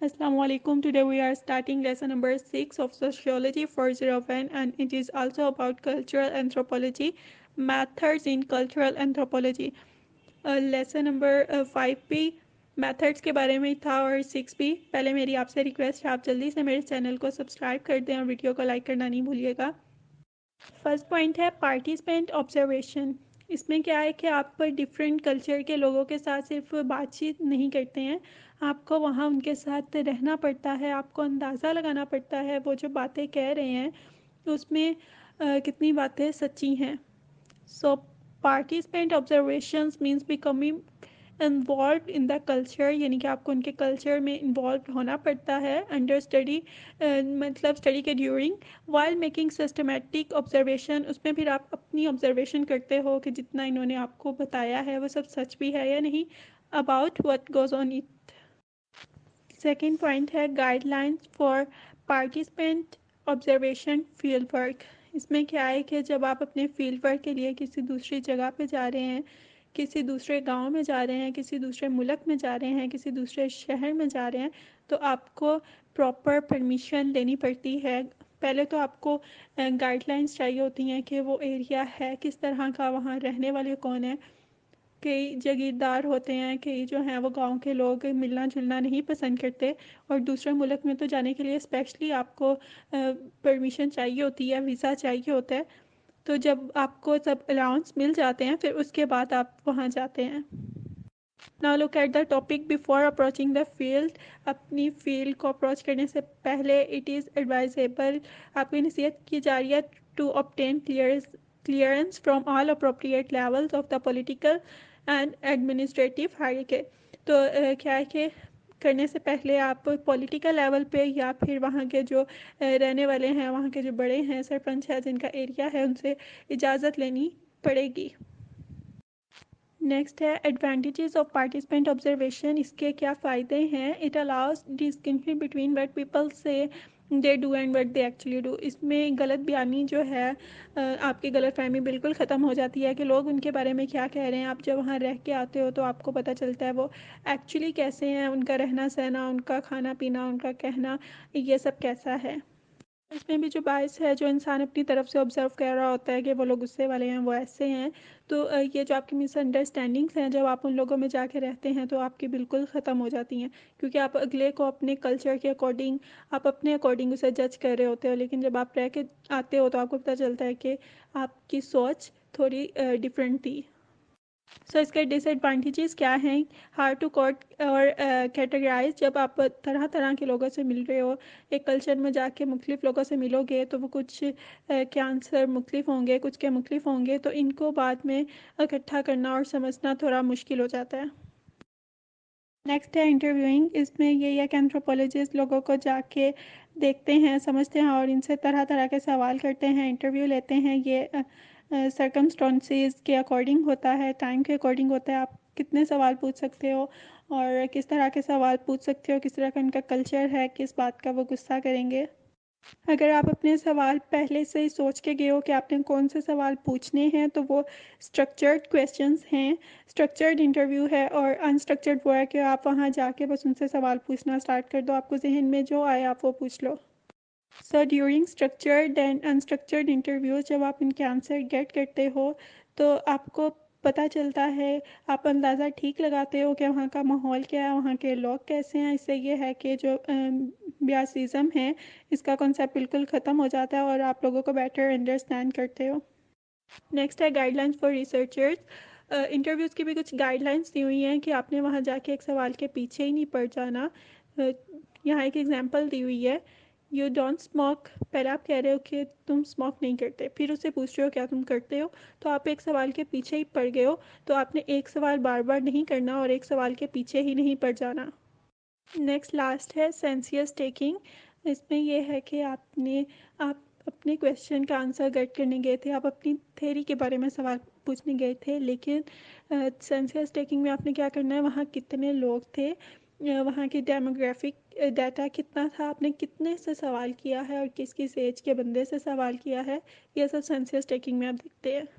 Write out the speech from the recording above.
Assalamualaikum. Today we are starting lesson number 6 of Sociology 401 and it is also about cultural anthropology, methods in cultural anthropology. Lesson number 5 भी methods के बारे में ही था और 6 भी। पहले मेरी आपसे रिक्वेस्ट है आप जल्दी से मेरे चैनल को सब्सक्राइब कर दें और वीडियो को लाइक करना नहीं भूलिएगा। फर्स्ट पॉइंट है पार्टिसिपेंट ऑब्जर्वेशन। इसमें क्या है कि आप डिफरेंट कल्चर के लोगों के साथ सिर्फ बातचीत नहीं करते हैं, आपको वहाँ उनके साथ रहना पड़ता है, आपको अंदाज़ा लगाना पड़ता है वो जो बातें कह रहे हैं उसमें कितनी बातें सच्ची हैं। So participant observations means becoming involve in the culture, यानी कि आपको उनके कल्चर में इन्वॉल्व होना पड़ता है अंडर स्टडी, मतलब स्टडी के during, while making systematic observation. उसमें फिर आप अपनी ऑब्जर्वेशन करते हो कि जितना इन्होंने आपको बताया है वो सब सच भी है या नहीं, about what goes on it. Second point है guidelines for participant observation field work. इसमें क्या है कि जब आप अपने फील्ड वर्क के लिए किसी दूसरी जगह पे जा रहे हैं, किसी दूसरे गांव में जा रहे हैं, किसी दूसरे मुल्क में जा रहे हैं, किसी दूसरे शहर में जा रहे हैं, तो आपको प्रॉपर परमिशन लेनी पड़ती है। पहले तो आपको गाइडलाइंस चाहिए होती हैं कि वो एरिया है किस तरह का, वहाँ रहने वाले कौन है। कई जागीरदार होते हैं, कई जो हैं वो गांव के लोग मिलना जुलना नहीं पसंद करते, और दूसरे मुल्क में तो जाने के लिए स्पेशली आपको परमिशन चाहिए होती है, वीज़ा चाहिए होता है। तो जब आपको सब अलाउंस मिल जाते हैं फिर उसके बाद आप वहाँ जाते हैं। Now look at the topic before approaching the field. अपनी फील्ड को अप्रोच करने से पहले इट इज़ एडवाइजेबल, आपकी नसीहत की जा रही है, to obtain clearance from all appropriate levels of the political and administrative hierarchy. तो क्या है कि करने से पहले आप पॉलिटिकल लेवल पे या फिर वहाँ के जो रहने वाले हैं, वहाँ के जो बड़े हैं, सरपंच है जिनका एरिया है, उनसे इजाज़त लेनी पड़ेगी। नेक्स्ट है एडवांटेजेस ऑफ पार्टिसिपेंट ऑब्जर्वेशन। इसके क्या फ़ायदे हैं? It allows distinction between what people say they do and what they actually do. इसमें गलत बयानी जो है, आपकी गलत फहमी बिल्कुल ख़त्म हो जाती है कि लोग उनके बारे में क्या कह रहे हैं। आप जब वहाँ रह के आते हो तो आपको पता चलता है वो एक्चुअली कैसे हैं, उनका रहना सहना, उनका खाना पीना, उनका कहना, ये सब कैसा है। इसमें भी जो बायस है, जो इंसान अपनी तरफ से ऑब्जर्व कर रहा होता है कि वो लोग गुस्से वाले हैं, वो ऐसे हैं, तो ये जो आपकी मिसअंडरस्टैंडिंग्स हैं, जब आप उन लोगों में जाके रहते हैं तो आपकी बिल्कुल ख़त्म हो जाती हैं, क्योंकि आप अगले को अपने कल्चर के अकॉर्डिंग, आप अपने अकॉर्डिंग उसे जज कर रहे होते हो। लेकिन जब आप रह के आते हो तो आपको पता चलता है कि आपकी सोच थोड़ी डिफरेंट थी। सो इसके डिसएडवांटेजेस क्या हैं? हार्ड टू कोट और कैटेगराइज। जब आप तरह तरह के लोगों से मिल रहे हो, एक कल्चर में जाके मुख्तलिफ लोगों से मिलोगे तो वो कुछ के आंसर मुख्तलिफ होंगे, कुछ के मुख्तलिफ होंगे, तो इनको बाद में इकट्ठा करना और समझना थोड़ा मुश्किल हो जाता है। नेक्स्ट है इंटरव्यूइंग। इसमें ये है कि एंथ्रोपोलॉजिस्ट लोगों को जाके देखते हैं, समझते हैं और इनसे तरह तरह के सवाल करते हैं, इंटरव्यू लेते हैं। ये सरकमस्टांसेस के अकॉर्डिंग होता है, टाइम के अकॉर्डिंग होता है, आप कितने सवाल पूछ सकते हो और किस तरह के सवाल पूछ सकते हो, किस तरह का इनका कल्चर है, किस बात का वो गुस्सा करेंगे। अगर आप अपने सवाल पहले से ही सोच के गए हो कि आपने कौन से सवाल पूछने हैं तो वो स्ट्रक्चर्ड क्वेश्चंस हैं, स्ट्रक्चर्ड इंटरव्यू है। और अनस्ट्रक्चर्ड वो है कि आप वहाँ जाके बस उनसे सवाल पूछना स्टार्ट कर दो, आपको जहन में जो आए आप वो पूछ लो। So during structured and unstructured interviews, जब आप इनके आंसर गेट करते हो तो आपको पता चलता है, आप अंदाज़ा ठीक लगाते हो कि वहाँ का माहौल क्या है, वहाँ के लोग कैसे हैं। इससे ये है कि जो बियासिज़म है इसका कॉन्सेप्ट बिल्कुल ख़त्म हो जाता है और आप लोगों को बेटर अंडरस्टैंड करते हो। नेक्स्ट है गाइडलाइंस फॉर रिसर्चर्स। इंटरव्यूज़ की भी कुछ गाइडलाइंस दी हुई हैं कि आपने वहाँ जाके एक सवाल के पीछे ही नहीं पड़ जाना। यहाँ एक एग्जांपल दी हुई है, यू डोंट स्मोक। पहले आप कह रहे हो कि तुम स्मोक नहीं करते, फिर उससे पूछ रहे हो क्या तुम करते हो, तो आप एक सवाल के पीछे ही पड़ गए हो। तो आपने एक सवाल बार बार नहीं करना और एक सवाल के पीछे ही नहीं पड़ जाना। नेक्स्ट लास्ट है सेंसियस टेकिंग। इसमें यह है कि आप अपने क्वेश्चन का आंसर गेट करने गए थे, आप अपनी थेरी के बारे में सवाल पूछने गए थे, लेकिन सेंसियस टेकिंग में आपने क्या करना है, वहाँ कितने लोग थे, वहाँ की डेमोग्राफिक डाटा कितना था, आपने कितने से सवाल किया है और किस किस एज के बंदे से सवाल किया है, ये सब सेंसियस टेकिंग में आप देखते हैं।